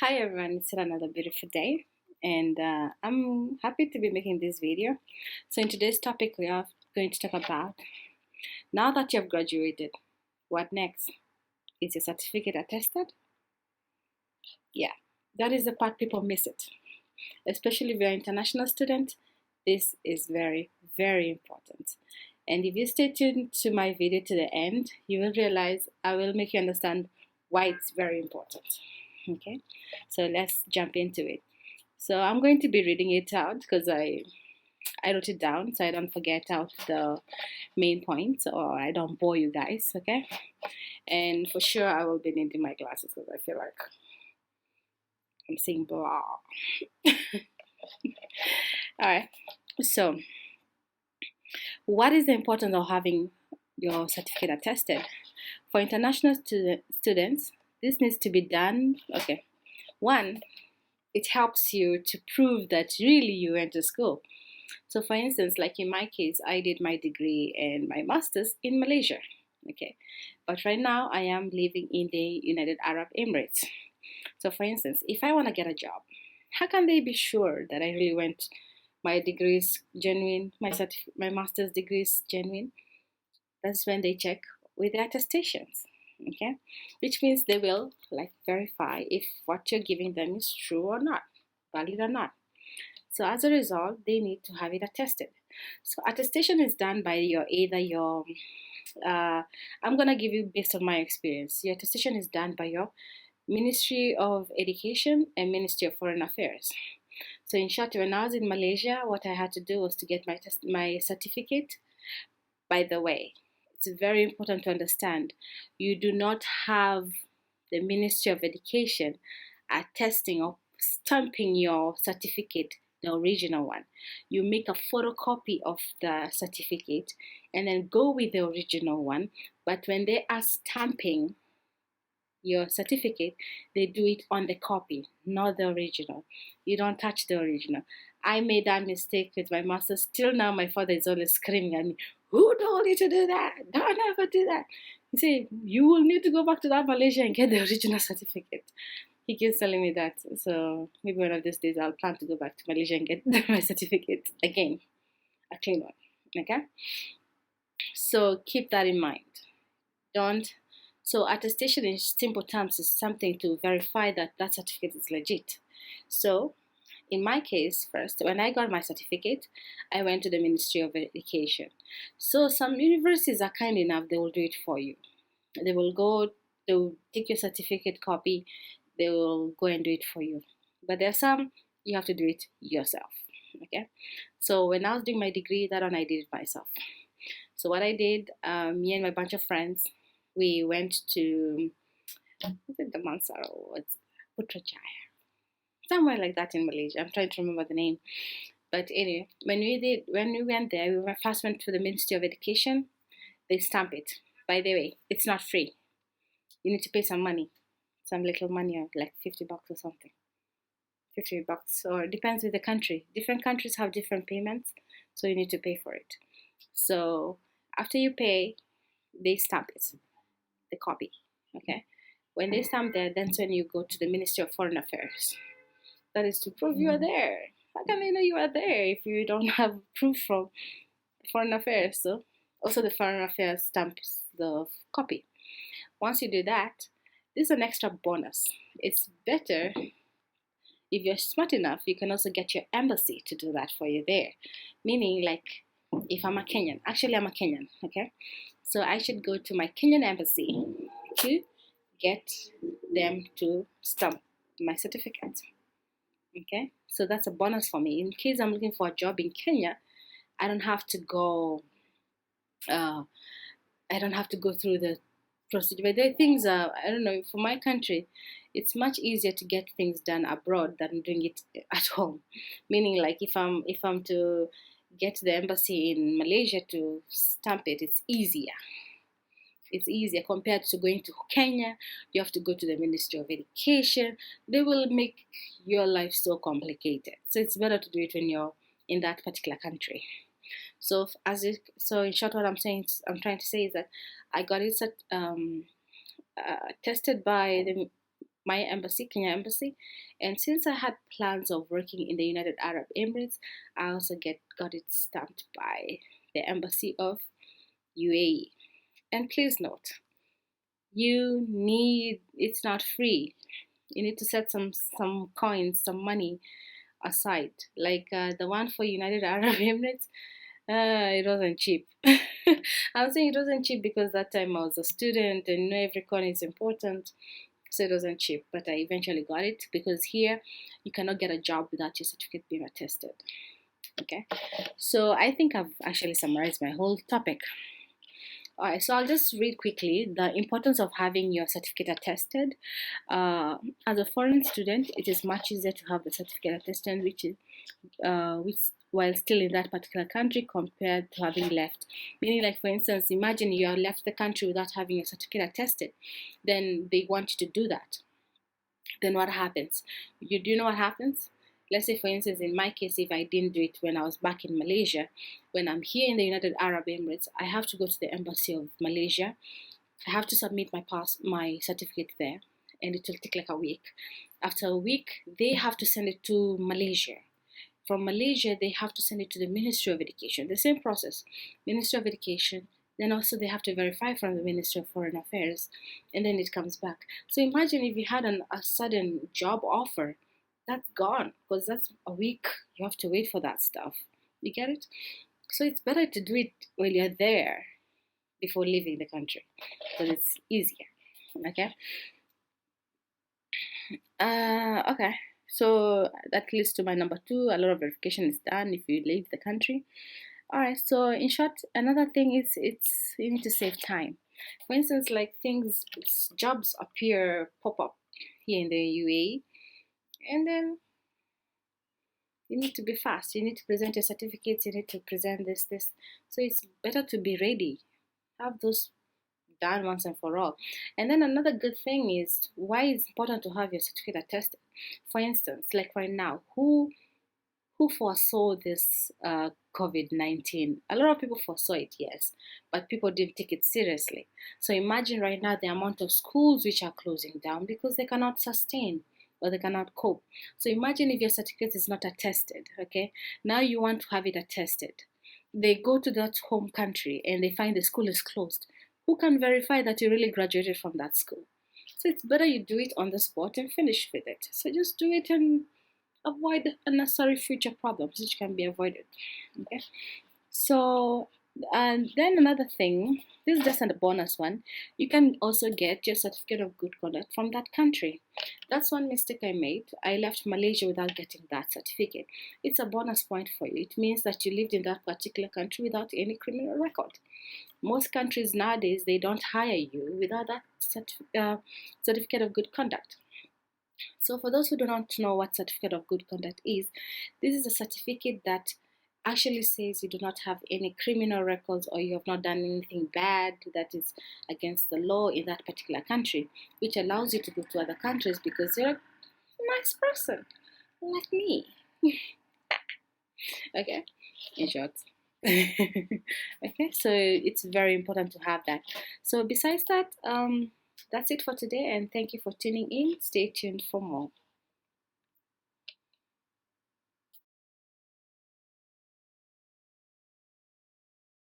Hi everyone, it's another beautiful day, and I'm happy to be making this video. So in today's topic, we are going to talk about now that you have graduated, what next? Is your certificate attested? Yeah, that is the part people miss it, especially if you're an international student. This is very, very important. And if you stay tuned to my video to the end, you will realize I will make you understand why it's very important. Okay, so let's jump into it. So I'm going to be reading it out because I wrote it down so I don't forget out the main points or I don't bore you guys. Okay, and for sure I will be needing my glasses because I feel like I'm saying blah. All right. So what is the importance of having your certificate attested? For international students, this needs to be done. Okay. One, it helps you to prove that really you went to school. So, for instance, like in my case, I did my degree and my master's in Malaysia. Okay. But right now, I am living in the United Arab Emirates. So, for instance, if I want to get a job, how can they be sure that I really went? My degree is genuine, my master's degree is genuine. That's when they check with the attestations. Okay, which means they will like verify if what you're giving them is true or not, valid or not. So as a result, they need to have it attested. So attestation is done by your uh, I'm gonna give you based on my experience. Your attestation is done by your Ministry of Education and Ministry of Foreign Affairs. So in short, when I was in Malaysia, what I had to do was to get my certificate. By the way, it's very important to understand you do not have the Ministry of Education attesting or stamping your certificate, the original one. You make a photocopy of the certificate and then go with the original one. But when they are stamping your certificate, they do it on the copy, not the original. You don't touch the original. I made that mistake with my master's. Still now, my father is always screaming at me, "Who told you to do that? Don't ever do that." He said, "You will need to go back to that Malaysia and get the original certificate." He keeps telling me that. So maybe one of these days I'll plan to go back to Malaysia and get my certificate again, a clean one. Okay? So keep that in mind. Don't. So attestation in simple terms is something to verify that that certificate is legit. So in my case, first, when I got my certificate, I went to the Ministry of Education. So some universities are kind enough, they will do it for you. They will go, they will take your certificate copy, they will go and do it for you. But there are some you have to do it yourself. Okay. So when I was doing my degree, that one I did it myself. So what I did, me and my bunch of friends, we went to, was it the Mansar or what's Putrajaya? Somewhere like that in Malaysia. I'm trying to remember the name. But anyway, when we went there, we first went to the Ministry of Education. They stamp it. By the way, it's not free. You need to pay some money, some little money, like $50 or something. $50, or it depends with the country. Different countries have different payments, so you need to pay for it. So after you pay, they stamp it, the copy. Okay. When they stamp there, that's when you go to the Ministry of Foreign Affairs. That is to prove you are there. How can they know you are there if you don't have proof from Foreign Affairs? So also the Foreign Affairs stamps the copy. Once you do that, this is an extra bonus. It's better if you're smart enough, you can also get your embassy to do that for you there. Meaning, like, if I'm a Kenyan, actually, I'm a Kenyan, okay? So I should go to my Kenyan embassy to get them to stamp my certificate, okay? So that's a bonus for me. In case I'm looking for a job in Kenya, I don't have to go. Uh, I don't have to go through the procedure. But there are things. I don't know. For my country, it's much easier to get things done abroad than doing it at home. Meaning, like if I'm to get the embassy in Malaysia to stamp it, it's easier. It's easier compared to going to Kenya. You have to go to the Ministry of Education. They will make your life so complicated. So it's better to do it when you're in that particular country. So so in short, what I'm trying to say is that I got it tested by my embassy, Kenya embassy. And since I had plans of working in the United Arab Emirates, I also got it stamped by the embassy of UAE. And please note, it's not free. You need to set some coins, some money aside. Like the one for United Arab Emirates, it wasn't cheap. I was saying it wasn't cheap because that time I was a student and every coin is important. So it wasn't cheap, but I eventually got it because here you cannot get a job without your certificate being attested. Okay, so I think I've actually summarized my whole topic. Alright, so I'll just read quickly the importance of having your certificate attested. As a foreign student, it is much easier to have the certificate attested, which while still in that particular country compared to having left. Meaning, like for instance, imagine you have left the country without having your certificate attested, then they want you to do that. Then what happens? Do you know what happens? Let's say, for instance, in my case, if I didn't do it when I was back in Malaysia, when I'm here in the United Arab Emirates, I have to go to the embassy of Malaysia. I have to submit my certificate there, and it will take like a week. After a week, they have to send it to Malaysia. From Malaysia, they have to send it to the Ministry of Education. The same process, Ministry of Education. Then also they have to verify from the Ministry of Foreign Affairs, and then it comes back. So imagine if you had a sudden job offer, that's gone because that's a week. You have to wait for that stuff. You get it? So it's better to do it when you're there before leaving the country because it's easier. Okay. Okay. So that leads to my number two. A lot of verification is done if you leave the country. All right. So in short, another thing is you need to save time. For instance, like jobs pop up here in the UAE, and then you need to be fast. You need to present your certificates. You need to present this. So it's better to be ready. Have those done once and for all. And then another good thing is why it's important to have your certificate attested. For instance, like right now, who foresaw this COVID-19? A lot of people foresaw it, yes, but people didn't take it seriously. So imagine right now the amount of schools which are closing down because they cannot sustain or they cannot cope. So imagine if your certificate is not attested, okay? Now you want to have it attested. They go to that home country and they find the school is closed. Who can verify that you really graduated from that school? So it's better you do it on the spot and finish with it. So just do it and avoid unnecessary future problems which can be avoided. Okay. So and then another thing, this is just a bonus one. You can also get your certificate of good conduct from that country. That's one mistake I made. I left Malaysia without getting that certificate. It's a bonus point for you. It means that you lived in that particular country without any criminal record. Most countries nowadays, they don't hire you without that certificate of good conduct. So for those who do not know what certificate of good conduct is, this is a certificate that actually says you do not have any criminal records or you have not done anything bad that is against the law in that particular country, which allows you to go to other countries because you're a nice person like me. Okay, in short. Okay, so it's very important to have that. So besides that, that's it for today, and thank you for tuning in. Stay tuned for more.